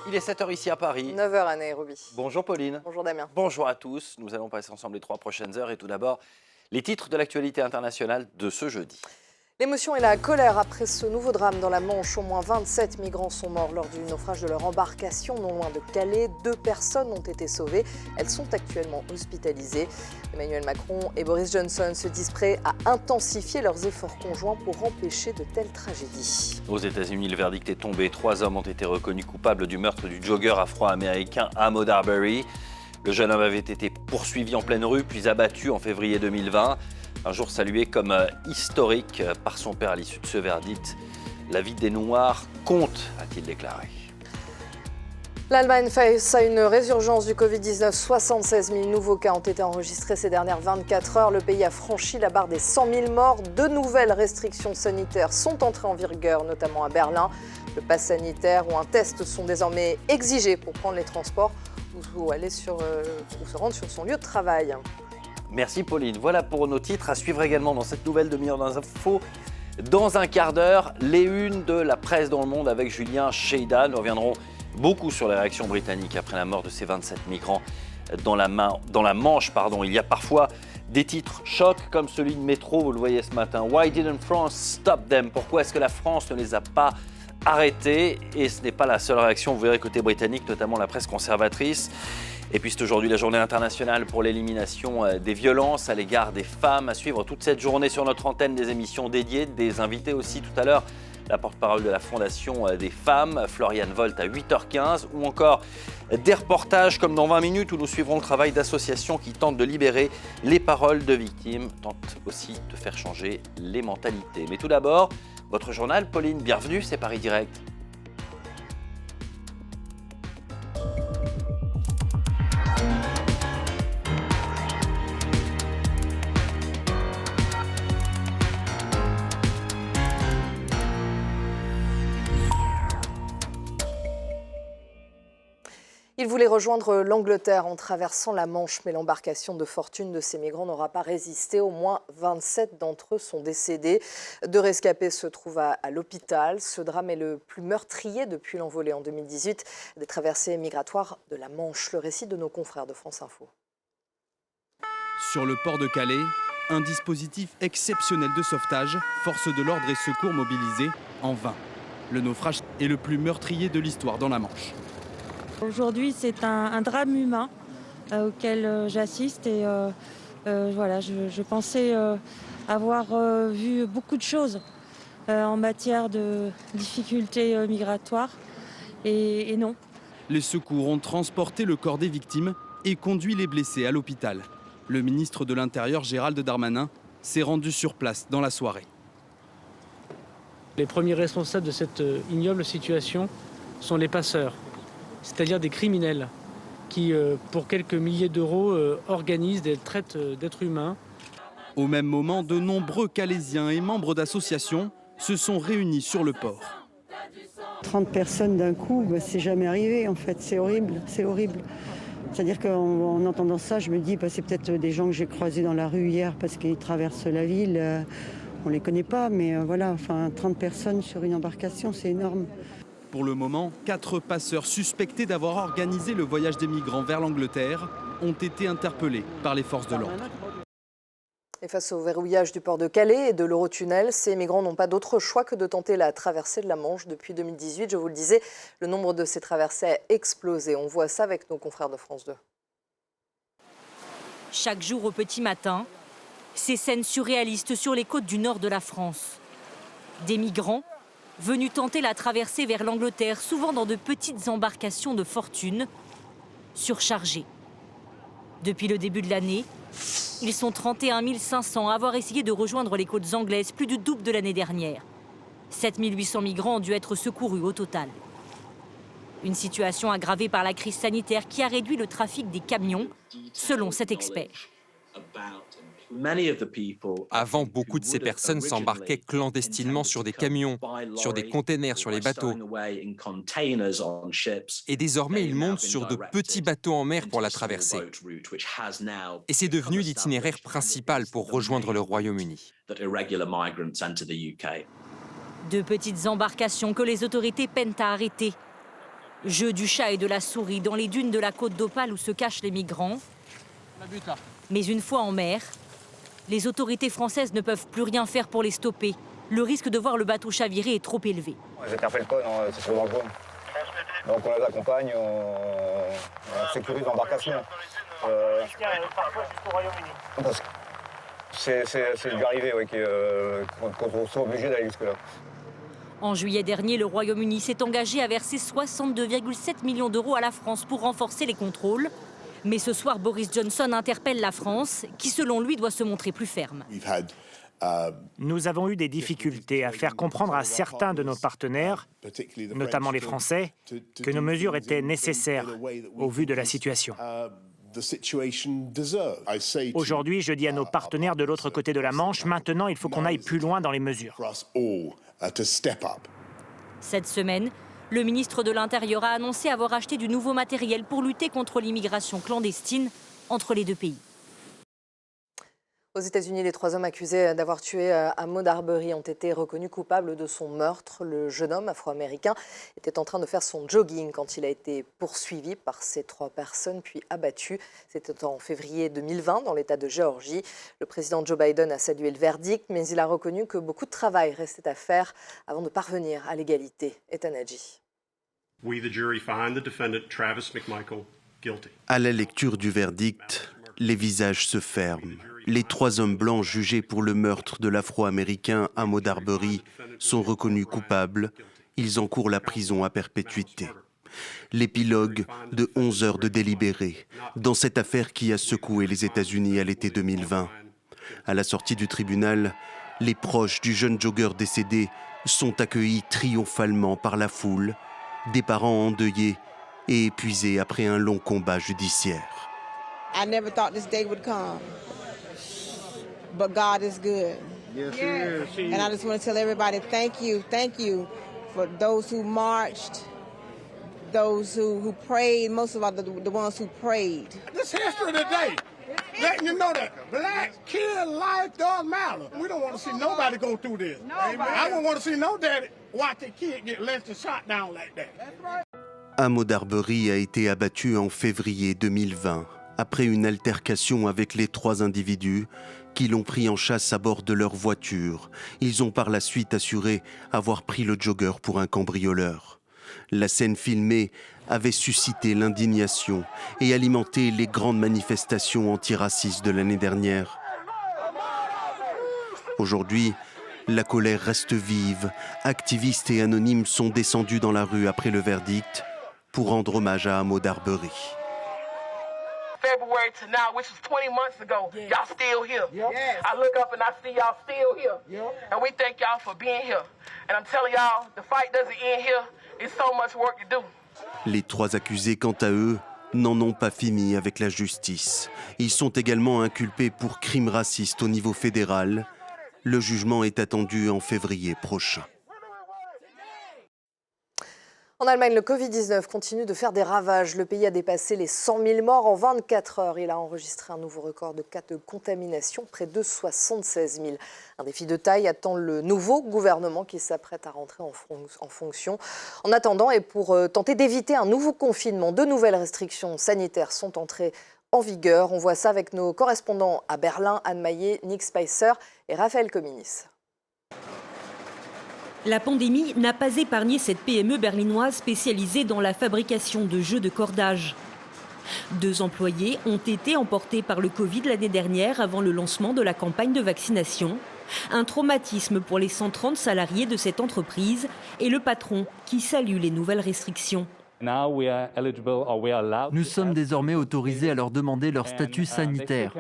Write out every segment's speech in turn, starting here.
Il est 7 h ici à Paris. 9 h à Nairobi. Bonjour Pauline. Bonjour Damien. Bonjour à tous. Nous allons passer ensemble les 3 prochaines heures et tout d'abord, les titres de l'actualité internationale de ce jeudi. L'émotion et la colère après ce nouveau drame dans la Manche. Au moins 27 migrants sont morts lors du naufrage de leur embarcation non loin de Calais. 2 personnes ont été sauvées. Elles sont actuellement hospitalisées. Emmanuel Macron et Boris Johnson se disent prêts à intensifier leurs efforts conjoints pour empêcher de telles tragédies. Aux États-Unis, le verdict est tombé. 3 hommes ont été reconnus coupables du meurtre du jogger afro-américain Ahmaud Arbery. Le jeune homme avait été poursuivi en pleine rue puis abattu en février 2020. Un jour salué comme historique par son père à l'issue de ce verdict. La vie des Noirs compte, a-t-il déclaré. L'Allemagne face à une résurgence du Covid-19. 76 000 nouveaux cas ont été enregistrés ces dernières 24 heures. Le pays a franchi la barre des 100 000 morts. De nouvelles restrictions sanitaires sont entrées en vigueur, notamment à Berlin. Le pass sanitaire ou un test sont désormais exigés pour prendre les transports ou aller ou se rendre sur son lieu de travail. Merci Pauline. Voilà pour nos titres. À suivre également dans cette nouvelle demi-heure d'infos. Dans un quart d'heure, les unes de la presse dans le monde avec Julien Cheida. Nous reviendrons beaucoup sur les réactions britanniques après la mort de ces 27 migrants dans la Manche. Il y a parfois des titres chocs comme celui de Métro, vous le voyez ce matin. Why didn't France stop them? Pourquoi est-ce que la France ne les a pas arrêtés? Et ce n'est pas la seule réaction, vous verrez côté britannique, notamment la presse conservatrice. Et puis c'est aujourd'hui la journée internationale pour l'élimination des violences à l'égard des femmes. À suivre toute cette journée sur notre antenne, des émissions dédiées, des invités aussi tout à l'heure. La porte-parole de la Fondation des femmes, Floriane Volt à 8h15, ou encore des reportages comme dans 20 minutes où nous suivrons le travail d'associations qui tentent de libérer les paroles de victimes, tentent aussi de faire changer les mentalités. Mais tout d'abord, votre journal, Pauline, bienvenue, c'est Paris Direct. Ils voulaient rejoindre l'Angleterre en traversant la Manche, mais l'embarcation de fortune de ces migrants n'aura pas résisté. Au moins 27 d'entre eux sont décédés. 2 rescapés se trouvent à l'hôpital. Ce drame est le plus meurtrier depuis l'envolée en 2018 des traversées migratoires de la Manche. Le récit de nos confrères de France Info. Sur le port de Calais, un dispositif exceptionnel de sauvetage, forces de l'ordre et secours mobilisés en vain. Le naufrage est le plus meurtrier de l'histoire dans la Manche. Aujourd'hui, c'est un drame humain auquel j'assiste et voilà, je pensais avoir vu beaucoup de choses en matière de difficultés migratoires et non. Les secours ont transporté le corps des victimes et conduit les blessés à l'hôpital. Le ministre de l'Intérieur, Gérald Darmanin, s'est rendu sur place dans la soirée. Les premiers responsables de cette ignoble situation sont les passeurs, c'est-à-dire des criminels qui, pour quelques milliers d'euros, organisent des traites d'êtres humains. Au même moment, de nombreux Calaisiens et membres d'associations se sont réunis sur le port. 30 personnes d'un coup, c'est jamais arrivé en fait, c'est horrible, c'est horrible. C'est-à-dire qu'en entendant ça, je me dis, c'est peut-être des gens que j'ai croisés dans la rue hier parce qu'ils traversent la ville. On ne les connaît pas, mais voilà, 30 personnes sur une embarcation, c'est énorme. Pour le moment, 4 passeurs suspectés d'avoir organisé le voyage des migrants vers l'Angleterre ont été interpellés par les forces de l'ordre. Et face au verrouillage du port de Calais et de l'Eurotunnel, ces migrants n'ont pas d'autre choix que de tenter la traversée de la Manche. Depuis 2018, je vous le disais, le nombre de ces traversées a explosé. On voit ça avec nos confrères de France 2. Chaque jour au petit matin, ces scènes surréalistes sur les côtes du nord de la France. Des migrants venus tenter la traversée vers l'Angleterre, souvent dans de petites embarcations de fortune, surchargées. Depuis le début de l'année, ils sont 31 500 à avoir essayé de rejoindre les côtes anglaises, plus du double de l'année dernière. 7 800 migrants ont dû être secourus au total. Une situation aggravée par la crise sanitaire qui a réduit le trafic des camions, selon cet expert. Avant, beaucoup de ces personnes s'embarquaient clandestinement sur des camions, sur des containers, sur les bateaux. Et désormais, ils montent sur de petits bateaux en mer pour la traversée. Et c'est devenu l'itinéraire principal pour rejoindre le Royaume-Uni. De petites embarcations que les autorités peinent à arrêter. Jeu du chat et de la souris dans les dunes de la côte d'Opale où se cachent les migrants. Mais une fois en mer, les autorités françaises ne peuvent plus rien faire pour les stopper. Le risque de voir le bateau chavirer est trop élevé. Les interpellent, c'est sur dangereux. Donc on les accompagne, on sécurise l'embarcation. Parfois jusqu'au Royaume-Uni. C'est dû arriver, qu'on soit obligé d'aller jusque-là. En juillet dernier, le Royaume-Uni s'est engagé à verser 62,7 millions d'euros à la France pour renforcer les contrôles. Mais ce soir, Boris Johnson interpelle la France, qui selon lui doit se montrer plus ferme. Nous avons eu des difficultés à faire comprendre à certains de nos partenaires, notamment les Français, que nos mesures étaient nécessaires au vu de la situation. Aujourd'hui, je dis à nos partenaires de l'autre côté de la Manche, maintenant il faut qu'on aille plus loin dans les mesures. Cette semaine, le ministre de l'Intérieur a annoncé avoir acheté du nouveau matériel pour lutter contre l'immigration clandestine entre les deux pays. Aux États-Unis, les 3 hommes accusés d'avoir tué Ahmaud Arbery ont été reconnus coupables de son meurtre. Le jeune homme afro-américain était en train de faire son jogging quand il a été poursuivi par ces 3 personnes puis abattu. C'était en février 2020 dans l'État de Géorgie. Le président Joe Biden a salué le verdict, mais il a reconnu que beaucoup de travail restait à faire avant de parvenir à l'égalité. Ethan Hadji. À la lecture du verdict, les visages se ferment. Les 3 hommes blancs jugés pour le meurtre de l'Afro-Américain Ahmaud Arbery sont reconnus coupables. Ils encourent la prison à perpétuité. L'épilogue de 11 heures de délibéré dans cette affaire qui a secoué les États-Unis à l'été 2020. À la sortie du tribunal, les proches du jeune jogger décédé sont accueillis triomphalement par la foule, des parents endeuillés et épuisés après un long combat judiciaire. I never thought this day would come. But God is good. Yes, He is. And I just want to tell everybody thank you for those who marched, those who prayed, most of all the ones who prayed. This history today, letting you know that black kid life does matter. We don't want to see nobody go through this. I don't want to see no daddy watch a kid get left and shot down like that. Ahmaud Arbery a été abattu en février 2020. Après une altercation avec les 3 individus qui l'ont pris en chasse à bord de leur voiture. Ils ont par la suite assuré avoir pris le jogger pour un cambrioleur. La scène filmée avait suscité l'indignation et alimenté les grandes manifestations antiracistes de l'année dernière. Aujourd'hui, la colère reste vive. Activistes et anonymes sont descendus dans la rue après le verdict pour rendre hommage à Ahmaud Arbery. February to now, which was 20 months ago, y'all still here. I look up and I see y'all still here. And we thank y'all for being here. And I'm telling y'all, the fight doesn't end here. It's so much work to do. Les 3 accusés, quant à eux, n'en ont pas fini avec la justice. Ils sont également inculpés pour crimes racistes au niveau fédéral. Le jugement est attendu en février prochain. En Allemagne, le Covid-19 continue de faire des ravages. Le pays a dépassé les 100 000 morts en 24 heures. Il a enregistré un nouveau record de cas de contamination, près de 76 000. Un défi de taille attend le nouveau gouvernement qui s'apprête à rentrer en fonction. En attendant, et pour tenter d'éviter un nouveau confinement, de nouvelles restrictions sanitaires sont entrées en vigueur. On voit ça avec nos correspondants à Berlin, Anne Maillet, Nick Spicer et Raphaël Cominis. La pandémie n'a pas épargné cette PME berlinoise spécialisée dans la fabrication de jeux de cordage. 2 employés ont été emportés par le Covid l'année dernière avant le lancement de la campagne de vaccination. Un traumatisme pour les 130 salariés de cette entreprise et le patron qui salue les nouvelles restrictions. Nous sommes désormais autorisés à leur demander leur statut sanitaire.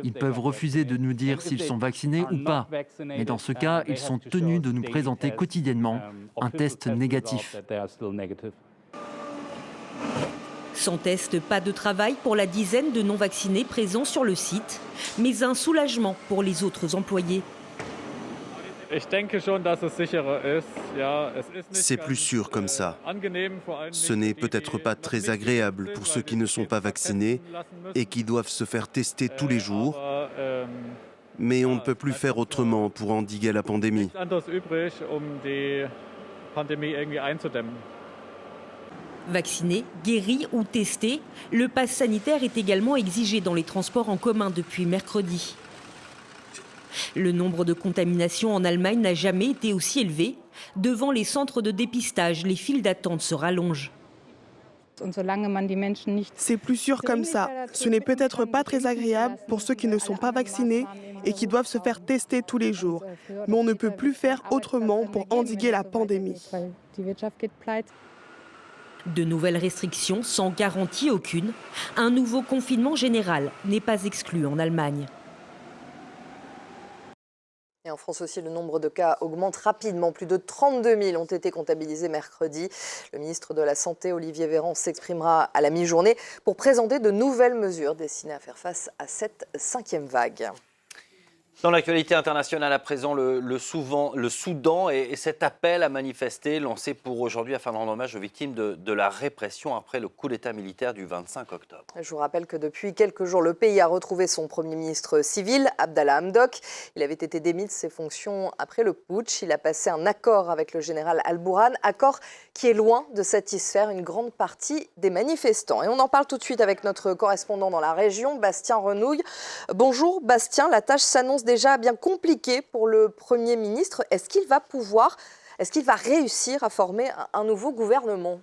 Ils peuvent refuser de nous dire s'ils sont vaccinés ou pas. Mais dans ce cas, ils sont tenus de nous présenter quotidiennement un test négatif. Sans test, pas de travail pour la dizaine de non-vaccinés présents sur le site, mais un soulagement pour les autres employés. C'est plus sûr comme ça. Ce n'est peut-être pas très agréable pour ceux qui ne sont pas vaccinés et qui doivent se faire tester tous les jours. Mais on ne peut plus faire autrement pour endiguer la pandémie. Vaccinés, guéris ou testés, le pass sanitaire est également exigé dans les transports en commun depuis mercredi. Le nombre de contaminations en Allemagne n'a jamais été aussi élevé. Devant les centres de dépistage, les files d'attente se rallongent. C'est plus sûr comme ça. Ce n'est peut-être pas très agréable pour ceux qui ne sont pas vaccinés et qui doivent se faire tester tous les jours. Mais on ne peut plus faire autrement pour endiguer la pandémie. De nouvelles restrictions sans garantie aucune. Un nouveau confinement général n'est pas exclu en Allemagne. Et en France aussi, le nombre de cas augmente rapidement. Plus de 32 000 ont été comptabilisés mercredi. Le ministre de la Santé, Olivier Véran, s'exprimera à la mi-journée pour présenter de nouvelles mesures destinées à faire face à cette 5e vague. Dans l'actualité internationale à présent, le Soudan et cet appel à manifester lancé pour aujourd'hui afin de rendre hommage aux victimes de la répression après le coup d'État militaire du 25 octobre. Je vous rappelle que depuis quelques jours, le pays a retrouvé son Premier ministre civil, Abdallah Hamdok. Il avait été démis de ses fonctions après le putsch. Il a passé un accord avec le général Al-Bourhan, accord qui est loin de satisfaire une grande partie des manifestants. Et on en parle tout de suite avec notre correspondant dans la région, Bastien Renouille. Bonjour Bastien, la tâche s'annonce déjà bien compliquée pour le Premier ministre. Est-ce qu'il va réussir à former un nouveau gouvernement ?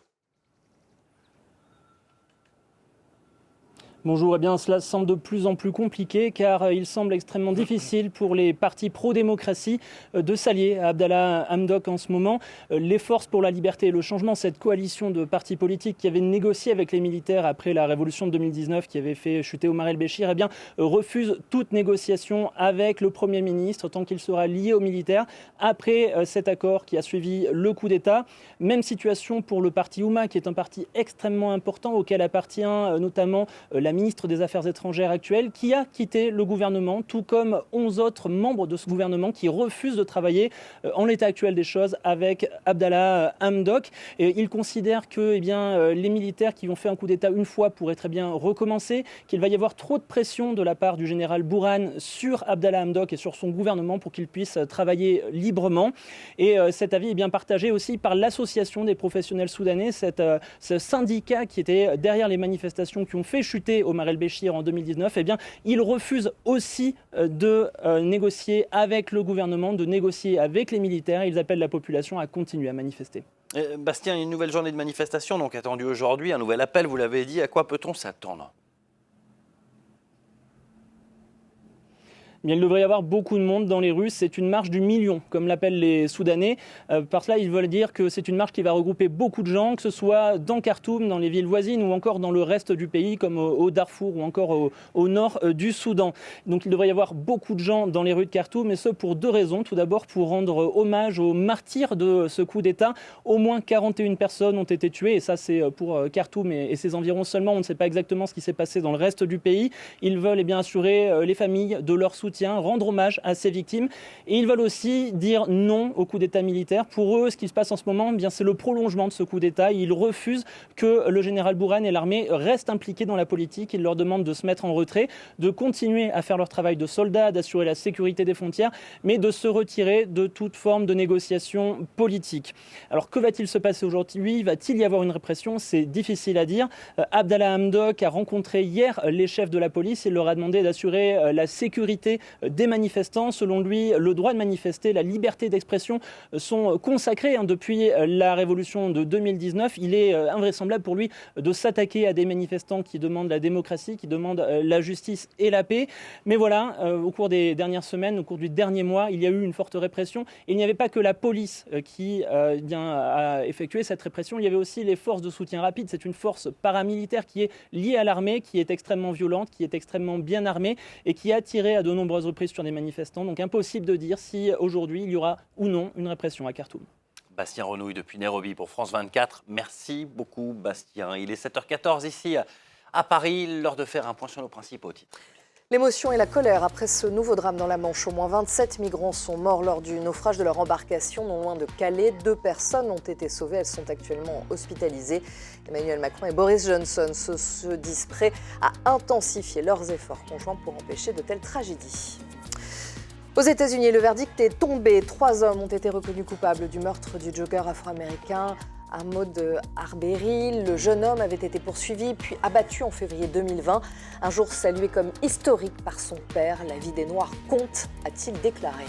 Bonjour, eh bien cela semble de plus en plus compliqué car il semble extrêmement difficile pour les partis pro-démocratie de s'allier à Abdallah Hamdok en ce moment. Les Forces pour la liberté et le changement, cette coalition de partis politiques qui avait négocié avec les militaires après la révolution de 2019 qui avait fait chuter Omar el-Béchir, eh bien refuse toute négociation avec le Premier ministre tant qu'il sera lié aux militaires après cet accord qui a suivi le coup d'État. Même situation pour le parti Houma qui est un parti extrêmement important auquel appartient notamment la ministre des Affaires étrangères actuelle qui a quitté le gouvernement, tout comme 11 autres membres de ce gouvernement qui refusent de travailler en l'état actuel des choses avec Abdallah Hamdok. Et il considère que les militaires qui ont fait un coup d'État une fois pourraient très bien recommencer, qu'il va y avoir trop de pression de la part du général Bourhan sur Abdallah Hamdok et sur son gouvernement pour qu'il puisse travailler librement. Et cet avis est bien partagé aussi par l'association des professionnels soudanais, ce syndicat qui était derrière les manifestations qui ont fait chuter Omar el-Béchir en 2019, eh bien, il refuse aussi de négocier avec le gouvernement, de négocier avec les militaires. Ils appellent la population à continuer à manifester. Bastien, une nouvelle journée de manifestation donc attendue aujourd'hui, un nouvel appel, vous l'avez dit. À quoi peut-on s'attendre ? Il devrait y avoir beaucoup de monde dans les rues. C'est une marche du million, comme l'appellent les Soudanais. Par cela, ils veulent dire que c'est une marche qui va regrouper beaucoup de gens, que ce soit dans Khartoum, dans les villes voisines ou encore dans le reste du pays, comme au Darfour ou encore au nord du Soudan. Donc il devrait y avoir beaucoup de gens dans les rues de Khartoum, et ce pour deux raisons. Tout d'abord, pour rendre hommage aux martyrs de ce coup d'État. Au moins 41 personnes ont été tuées, et ça c'est pour Khartoum et ses environs seulement. On ne sait pas exactement ce qui s'est passé dans le reste du pays. Ils veulent assurer les familles de leur soutien, rendre hommage à ces victimes. Et ils veulent aussi dire non au coup d'État militaire. Pour eux, ce qui se passe en ce moment, c'est le prolongement de ce coup d'État. Ils refusent que le général Bourhan et l'armée restent impliqués dans la politique. Ils leur demandent de se mettre en retrait, de continuer à faire leur travail de soldats, d'assurer la sécurité des frontières, mais de se retirer de toute forme de négociation politique. Alors que va-t-il se passer aujourd'hui ? Va-t-il y avoir une répression ? C'est difficile à dire. Abdallah Hamdok a rencontré hier les chefs de la police. Il leur a demandé d'assurer la sécurité des manifestants. Selon lui, le droit de manifester, la liberté d'expression sont consacrés depuis la révolution de 2019. Il est invraisemblable pour lui de s'attaquer à des manifestants qui demandent la démocratie, qui demandent la justice et la paix. Mais voilà, au cours des dernières semaines, au cours du dernier mois, il y a eu une forte répression. Et il n'y avait pas que la police qui a effectué cette répression, il y avait aussi les forces de soutien rapide. C'est une force paramilitaire qui est liée à l'armée, qui est extrêmement violente, qui est extrêmement bien armée et qui a tiré à de nombreuses reprises sur des manifestants. Donc impossible de dire si aujourd'hui il y aura ou non une répression à Khartoum. Bastien Renouille depuis Nairobi pour France 24. Merci beaucoup Bastien. Il est 7h14 ici à Paris, l'heure de faire un point sur nos principaux titres. L'émotion et la colère après ce nouveau drame dans la Manche. Au moins 27 migrants sont morts lors du naufrage de leur embarcation non loin de Calais. 2 personnes ont été sauvées, elles sont actuellement hospitalisées. Emmanuel Macron et Boris Johnson se disent prêts à intensifier leurs efforts conjoints pour empêcher de telles tragédies. Aux États-Unis, le verdict est tombé. 3 hommes ont été reconnus coupables du meurtre du jogger afro-américain Ahmaud Arbery, le jeune homme avait été poursuivi puis abattu en février 2020. Un jour salué comme historique par son père, la vie des Noirs compte, a-t-il déclaré.